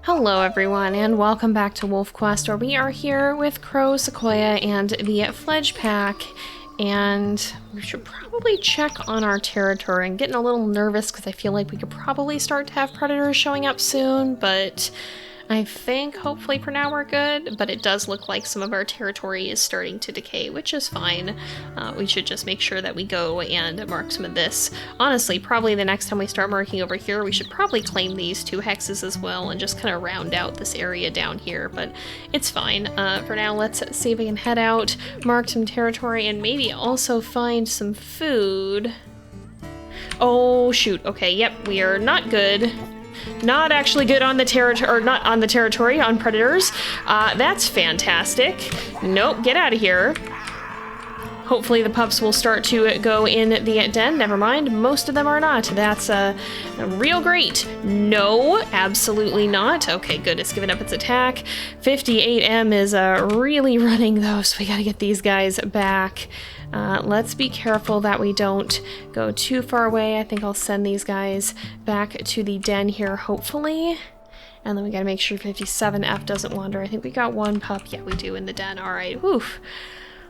Hello everyone, and welcome back to WolfQuest, where we are here with Crow, Sequoia, and the Fledge Pack, and we should probably check on our territory. I'm getting a little nervous because I feel like we could probably start to have predators showing up soon, but I think hopefully for now we're good, but it does look like some of our territory is starting to decay, which is fine. We should just make sure that we go and mark some of this. Honestly, probably the next time we start marking over here, we should probably claim these 2 hexes as well and just kind of round out this area down here, but it's fine. For now, let's see if we can head out, mark some territory, and maybe also find some food. Oh, shoot. Okay, yep, we are not good. Not actually good on the territory, or not on the territory, on predators. That's fantastic. Nope, get out of here. Hopefully the pups will start to go in the den. Never mind, most of them are not. That's real great. No, absolutely not. Okay, good, it's given up its attack. 58M is really running though, so we gotta get these guys back. Let's be careful that we don't go too far away. I think I'll send these guys back to the den here, hopefully. And then we gotta make sure 57F doesn't wander. I think we got 1 pup. Yeah, we do in the den. All right, whew.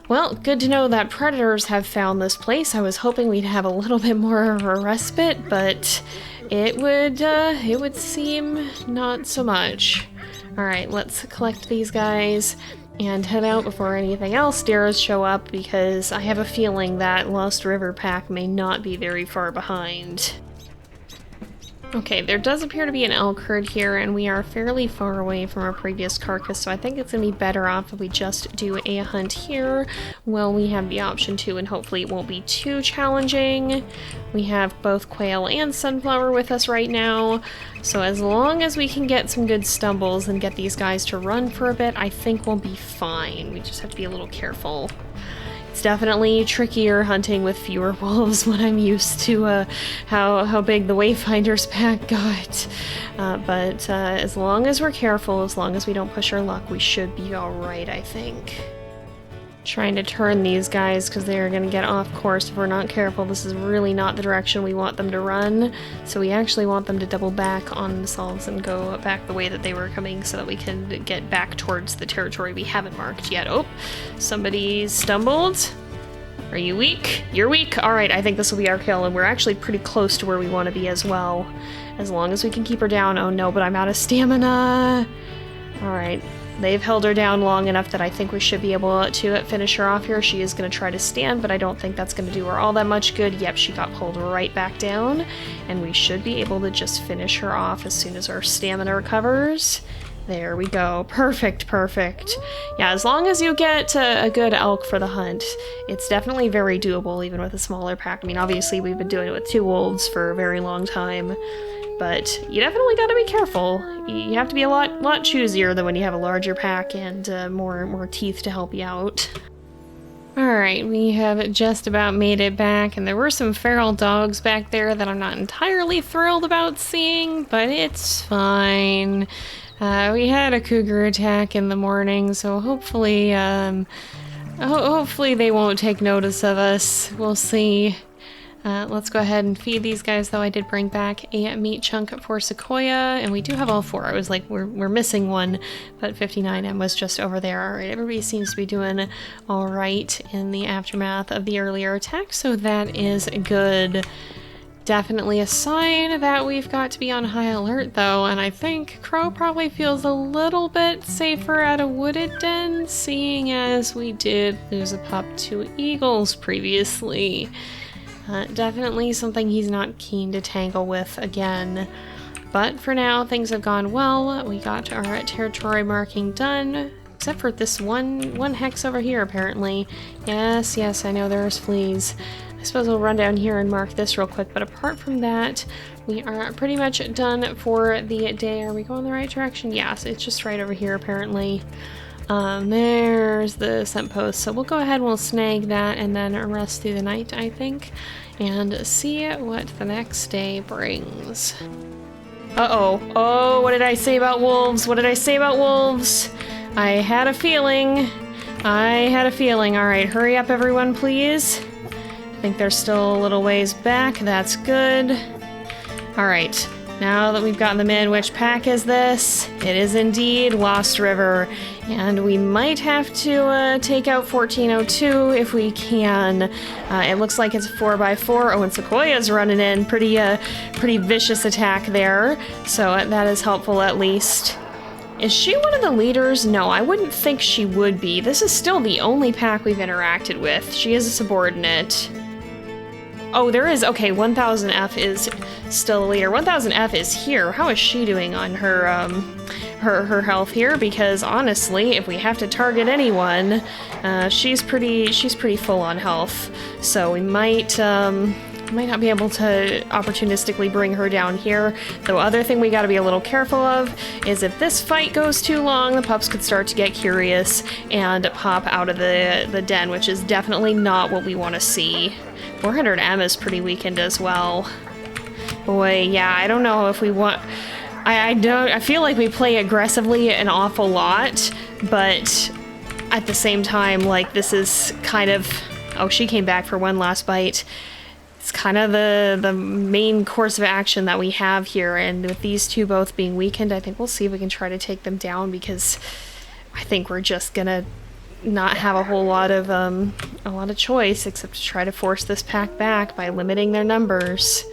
Well, good to know that predators have found this place. I was hoping we'd have a little bit more of a respite, but it would seem not so much. All right, let's collect these guys and head out before anything else dares show up, because I have a feeling that Lost River Pack may not be very far behind. Okay, there does appear to be an elk herd here, and we are fairly far away from our previous carcass, so I think it's going to be better off if we just do a hunt here while we have the option to, and hopefully it won't be too challenging. We have both quail and sunflower with us right now, so as long as we can get some good stumbles and get these guys to run for a bit, I think we'll be fine. We just have to be a little careful. It's definitely trickier hunting with fewer wolves when I'm used to how big the Wayfinders pack got. But as long as we're careful, as long as we don't push our luck, we should be alright, I think. Trying to turn these guys because they're going to get off course if we're not careful. This is really not the direction we want them to run, so we actually want them to double back on themselves and go back the way that they were coming so that we can get back towards the territory we haven't marked yet. Oh, somebody stumbled. Are you weak? You're weak. Alright, I think this will be our kill, and we're actually pretty close to where we want to be as well. As long as we can keep her down. Oh no, but I'm out of stamina. Alright. They've held her down long enough that I think we should be able to finish her off here. She is going to try to stand, but I don't think that's going to do her all that much good. Yep, she got pulled right back down, and we should be able to just finish her off as soon as our stamina recovers. There we go. Perfect, perfect. Yeah, as long as you get a good elk for the hunt, it's definitely very doable, even with a smaller pack. I mean, obviously we've been doing it with 2 wolves for a very long time, but you definitely gotta be careful. You have to be a lot choosier than when you have a larger pack and more teeth to help you out. Alright, we have just about made it back, and there were some feral dogs back there that I'm not entirely thrilled about seeing, but it's fine. We had a cougar attack in the morning, so hopefully they won't take notice of us. We'll see. Let's go ahead and feed these guys, though. I did bring back a meat chunk for Sequoia, and we do have all 4. I was like, we're missing one, but 59M was just over there. Alright, everybody seems to be doing alright in the aftermath of the earlier attack, so that is good. Definitely a sign that we've got to be on high alert, though, and I think Crow probably feels a little bit safer at a wooded den, seeing as we did lose a pup to eagles previously. Definitely something he's not keen to tangle with again. But for now, things have gone well. We got our territory marking done, except for this one hex over here, apparently. Yes, I know there's fleas. I suppose we'll run down here and mark this real quick, but apart from that, we are pretty much done for the day. Are we going the right direction? Yes, it's just right over here, apparently. There's the scent post, so we'll go ahead and we'll snag that and then rest through the night, I think, and see what the next day brings. Oh, what did I say about wolves? What did I say about wolves? I had a feeling. Alright, hurry up everyone, please. I think they're still a little ways back. That's good. Alright, Now that we've gotten them in, which pack is this? It is indeed Lost River, and we might have to take out 1402 if we can. It looks like it's a 4x4. Oh, and Sequoia's running in. Pretty vicious attack there, so that is helpful at least. Is she one of the leaders? No, I wouldn't think she would be. This is still the only pack we've interacted with. She is a subordinate. Oh, there is. Okay, 1000F is still a leader. 1000F is here. How is she doing on her her health here? Because honestly, if we have to target anyone, she's pretty full on health. So we might not be able to opportunistically bring her down here. The other thing we got to be a little careful of is if this fight goes too long, the pups could start to get curious and pop out of the den, which is definitely not what we want to see. 400M is pretty weakened as well. Boy, yeah, I don't know if we want... I feel like we play aggressively an awful lot, but at the same time, like, this is kind of... Oh, she came back for one last bite. It's kind of the main course of action that we have here, and with these two both being weakened, I think we'll see if we can try to take them down, because I think we're just gonna not have a whole lot of choice except to try to force this pack back by limiting their numbers.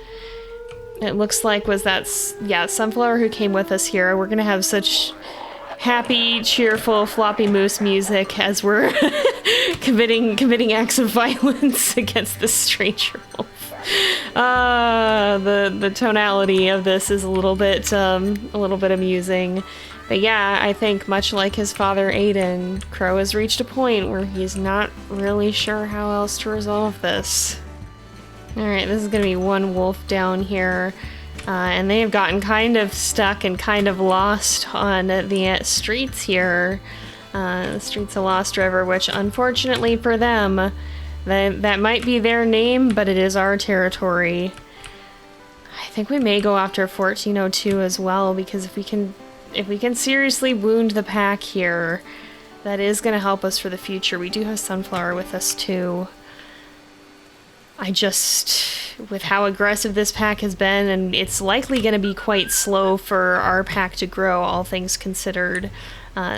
It looks like Sunflower who came with us here. We're gonna have such happy, cheerful, floppy moose music as we're committing acts of violence against this stranger wolf. The tonality of this is a little bit amusing. But yeah, I think much like his father Aiden, Crow has reached a point where he's not really sure how else to resolve this. Alright, this is gonna be one wolf down here. And they have gotten kind of stuck and kind of lost on the streets here. The streets of Lost River, which unfortunately for them, that might be their name, but it is our territory. I think we may go after 1402 as well, because if we can seriously wound the pack here, that is going to help us for the future. We do have Sunflower with us too. With how aggressive this pack has been, and it's likely going to be quite slow for our pack to grow, all things considered,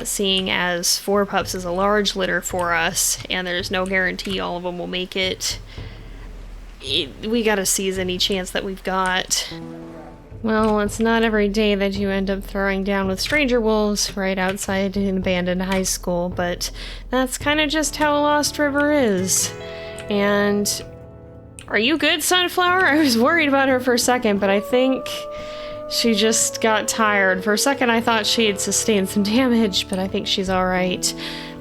seeing as 4 pups is a large litter for us, and there's no guarantee all of them will make it. We gotta seize any chance that we've got. Well, it's not every day that you end up throwing down with stranger wolves right outside an abandoned high school, but that's kind of just how Lost River is. And are you good, Sunflower? I was worried about her for a second, but I think she just got tired. For a second I thought she had sustained some damage, but I think she's alright.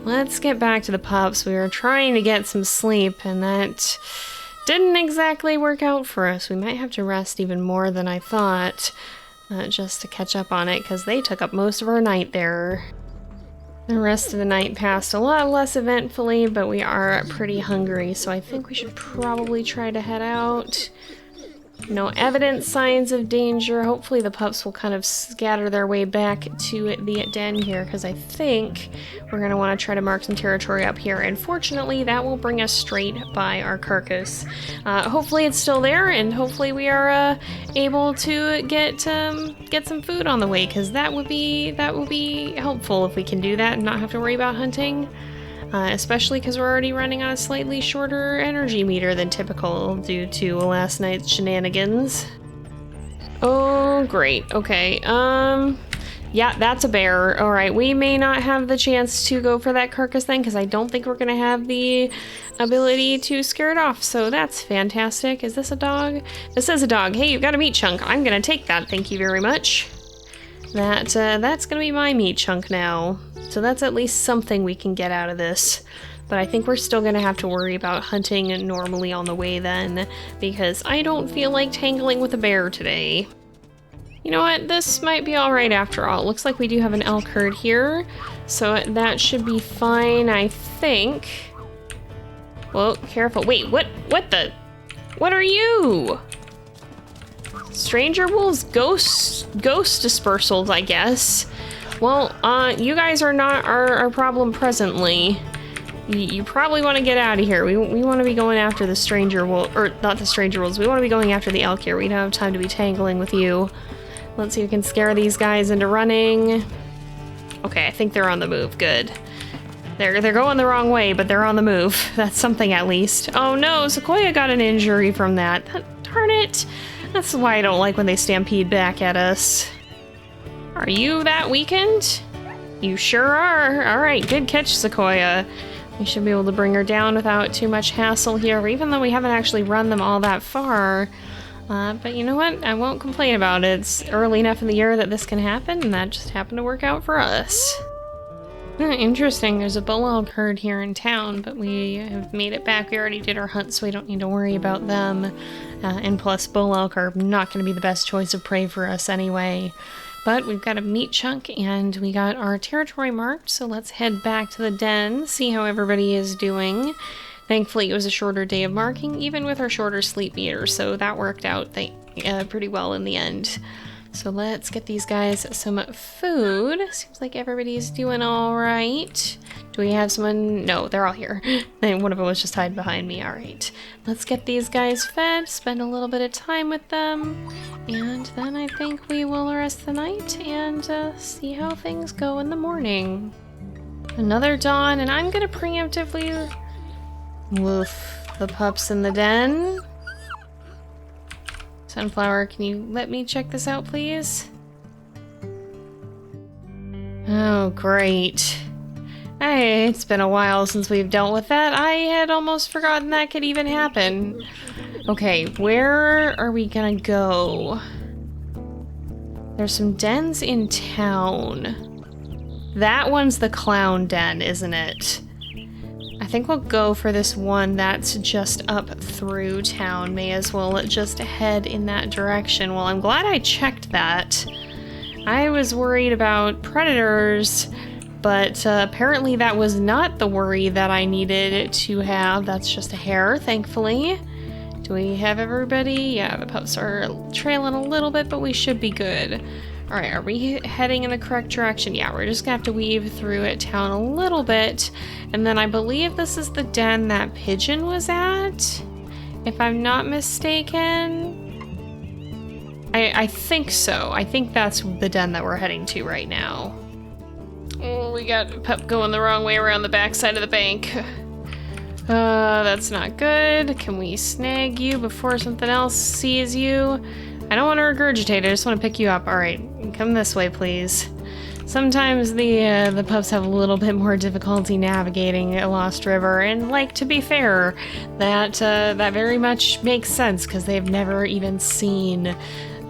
Let's get back to the pups. We were trying to get some sleep, and that didn't exactly work out for us. We might have to rest even more than I thought, just to catch up on it, because they took up most of our night there. The rest of the night passed a lot less eventfully, but we are pretty hungry, so I think we should probably try to head out. No evident signs of danger. Hopefully the pups will kind of scatter their way back to the den here, because I think we're going to want to try to mark some territory up here, and fortunately that will bring us straight by our carcass. Hopefully it's still there, and hopefully we are able to get some food on the way, because that would be helpful if we can do that and not have to worry about hunting. Especially because we're already running on a slightly shorter energy meter than typical due to last night's shenanigans. Oh, great. Okay, yeah, that's a bear. Alright, we may not have the chance to go for that carcass then, because I don't think we're gonna have the ability to scare it off, so that's fantastic. Is this a dog? This is a dog. Hey, you've got a meat chunk. I'm gonna take that, thank you very much. That's gonna be my meat chunk now. So that's at least something we can get out of this. But I think we're still gonna have to worry about hunting normally on the way then, because I don't feel like tangling with a bear today. You know what? This might be alright after all. It looks like we do have an elk herd here, so that should be fine, I think. Well, careful. Wait, what are you? Stranger wolves, ghost dispersals, I guess. Well, you guys are not our problem presently. You probably want to get out of here. We want to be going after the stranger wolf, or not the stranger wolves. We want to be going after the elk here. We don't have time to be tangling with you. Let's see if we can scare these guys into running. Okay, I think they're on the move. Good. They're going the wrong way, but they're on the move. That's something at least. Oh no, Sequoia got an injury from that. Darn it. That's why I don't like when they stampede back at us. Are you that weakened? You sure are. Alright, good catch, Sequoia. We should be able to bring her down without too much hassle here, even though we haven't actually run them all that far. But you know what? I won't complain about it. It's early enough in the year that this can happen, and that just happened to work out for us. Interesting, there's a bull elk herd here in town, but we have made it back. We already did our hunt, so we don't need to worry about them. And plus, bull elk are not going to be the best choice of prey for us anyway. But we've got a meat chunk, and we got our territory marked, so let's head back to the den, see how everybody is doing. Thankfully, it was a shorter day of marking, even with our shorter sleep meter, so that worked out pretty well in the end. So let's get these guys some food. Seems like everybody's doing all right. Do we have someone? No, they're all here. One of them was just hiding behind me. All right. Let's get these guys fed, spend a little bit of time with them, and then I think we will rest the night and see how things go in the morning. Another dawn, and I'm gonna preemptively woof the pups in the den. Sunflower, can you let me check this out, please? Oh, great. Hey, it's been a while since we've dealt with that. I had almost forgotten that could even happen. Okay, where are we gonna go? There's some dens in town. That one's the clown den, isn't it? I think we'll go for this one that's just up through town. May as well just head in that direction. Well, I'm glad I checked that. I was worried about predators, but apparently that was not the worry that I needed to have. That's just a hare, thankfully. Do we have everybody? Yeah, the pups are trailing a little bit, but we should be good. Alright, are we heading in the correct direction? Yeah, we're just gonna have to weave through it town a little bit. And then I believe this is the den that Pigeon was at, if I'm not mistaken. I think so. I think that's the den that we're heading to right now. Oh, we got a pup going the wrong way around the backside of the bank. That's not good. Can we snag you before something else sees you? I don't want to regurgitate, I just want to pick you up. Alright, come this way, please. Sometimes the pups have a little bit more difficulty navigating a lost river, and like, to be fair, that very much makes sense, because they've never even seen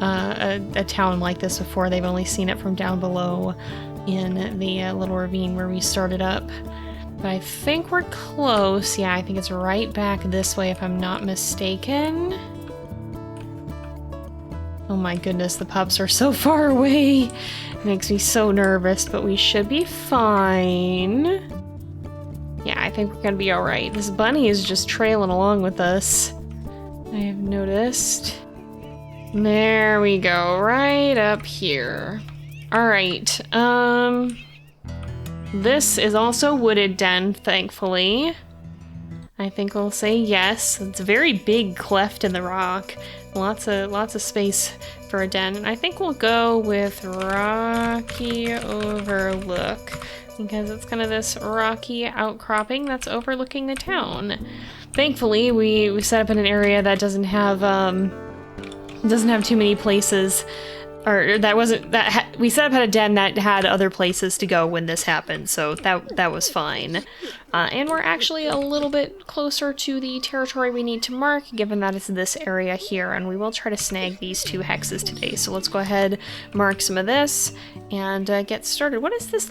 a town like this before. They've only seen it from down below in the little ravine where we started up. But I think we're close. Yeah, I think it's right back this way if I'm not mistaken. Oh my goodness, the pups are so far away. It makes me so nervous, but we should be fine. Yeah, I think we're gonna be alright. This bunny is just trailing along with us, I have noticed. There we go, right up here. Alright, this is also wooded den, thankfully. I think we'll say yes. It's a very big cleft in the rock. Lots of space for a den. And I think we'll go with Rocky Overlook, because it's kind of this rocky outcropping that's overlooking the town. Thankfully, we set up in an area that doesn't have too many places, or we set up at a den that had other places to go when this happened, so that was fine. And we're actually a little bit closer to the territory we need to mark, given that it's this area here, and we will try to snag these 2 hexes today. So let's go ahead, mark some of this, and get started. What is this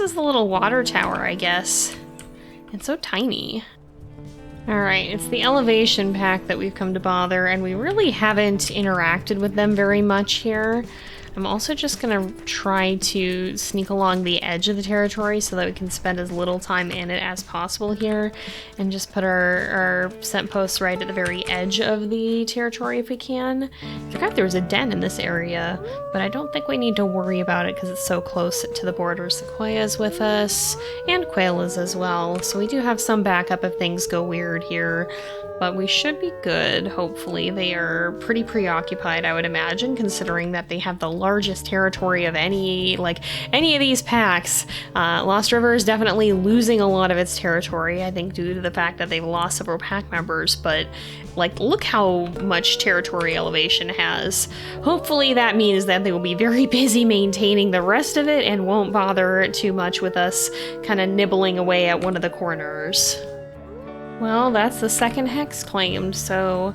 is the little water tower, I guess. It's so tiny. Alright, it's the elevation pack that we've come to bother, and we really haven't interacted with them very much here. I'm also just gonna try to sneak along the edge of the territory so that we can spend as little time in it as possible here, and just put our scent posts right at the very edge of the territory if we can. I forgot there was a den in this area, but I don't think we need to worry about it because it's so close to the border. Sequoia's with us, and Quail is as well, so we do have some backup if things go weird here. But we should be good, hopefully. They are pretty preoccupied, I would imagine, considering that they have the largest territory of any of these packs. Lost River is definitely losing a lot of its territory, I think, due to the fact that they've lost several pack members, but look how much territory Elevation has. Hopefully that means that they will be very busy maintaining the rest of it and won't bother too much with us kind of nibbling away at one of the corners. Well, that's the second hex claimed, so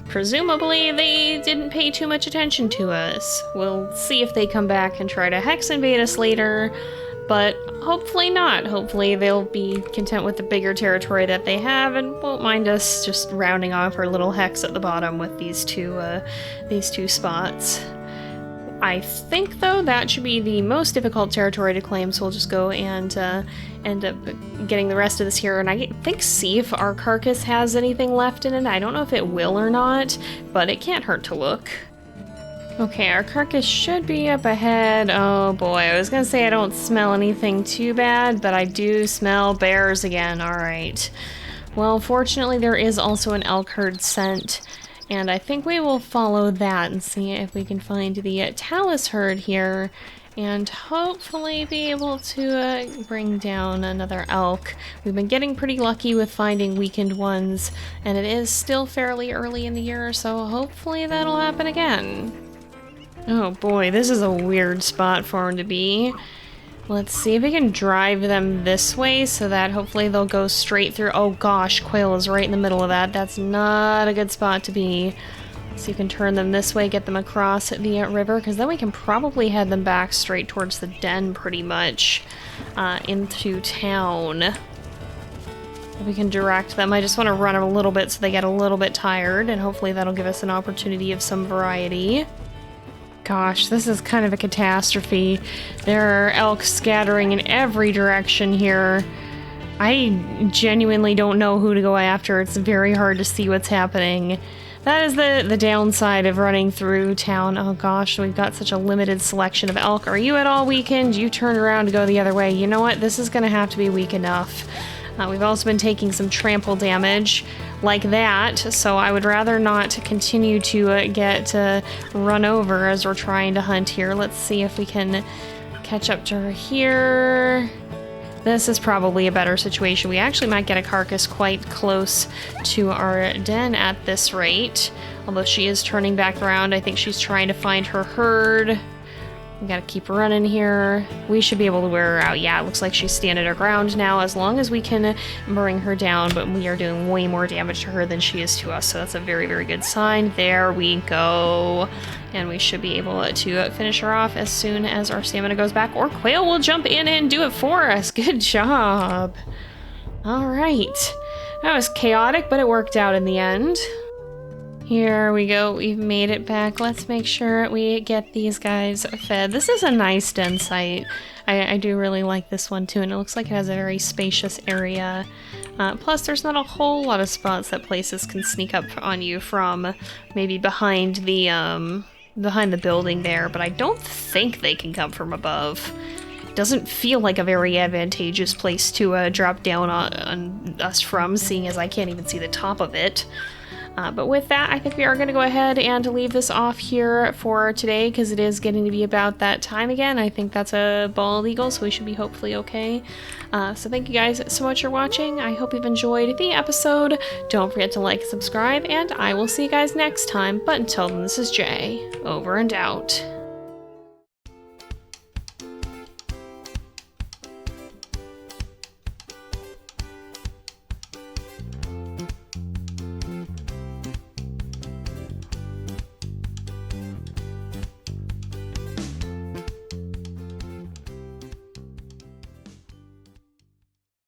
presumably they didn't pay too much attention to us. We'll see if they come back and try to hex invade us later, but hopefully not. Hopefully they'll be content with the bigger territory that they have and won't mind us just rounding off our little hex at the bottom with these two spots. I think, though, that should be the most difficult territory to claim, so we'll just go and end up getting the rest of this here. And I think see if our carcass has anything left in it. I don't know if it will or not, but it can't hurt to look. Okay, our carcass should be up ahead. Oh boy, I was gonna say I don't smell anything too bad, but I do smell bears again. Alright. Well, fortunately there is also an elk herd scent. And I think we will follow that and see if we can find the Talus herd here and hopefully be able to bring down another elk. We've been getting pretty lucky with finding weakened ones, and it is still fairly early in the year, so hopefully that'll happen again. Oh boy, this is a weird spot for them to be. Let's see if we can drive them this way so that hopefully they'll go straight through. Oh gosh, quail is right in the middle of that. That's not a good spot to be. So you can turn them this way, get them across the river, because then we can probably head them back straight towards the den pretty much into town. If we can direct them. I just want to run them a little bit so they get a little bit tired, and hopefully that'll give us an opportunity of some variety. Gosh, this is kind of a catastrophe. There are elk scattering in every direction here. I genuinely don't know who to go after. It's very hard to see what's happening. That is the downside of running through town. Oh gosh, we've got such a limited selection of elk. Are you at all weakened? You turn around to go the other way. You know what? This is going to have to be weak enough. We've also been taking some trample damage like that, so I would rather not continue to get run over as we're trying to hunt here. Let's see if we can catch up to her here. This is probably a better situation. We actually might get a carcass quite close to our den at this rate. Although she is turning back around, I think she's trying to find her herd. We gotta keep running here. We should be able to wear her out. Yeah, it looks like she's standing her ground now as long as we can bring her down, but we are doing way more damage to her than she is to us, so that's a very, very good sign. There we go. And we should be able to finish her off as soon as our stamina goes back, or Quail will jump in and do it for us. Good job. All right. That was chaotic, but it worked out in the end. Here we go, we've made it back. Let's make sure we get these guys fed. This is a nice den site. I do really like this one too, and it looks like it has a very spacious area. Plus there's not a whole lot of spots that places can sneak up on you from, maybe behind the building there, but I don't think they can come from above. It doesn't feel like a very advantageous place to drop down on us from, seeing as I can't even see the top of it. But with that, I think we are going to go ahead and leave this off here for today, because it is getting to be about that time again. I think that's a bald eagle, so we should be hopefully okay. So thank you guys so much for watching. I hope you've enjoyed the episode. Don't forget to like, subscribe, and I will see you guys next time. But until then, this is Jay, over and out.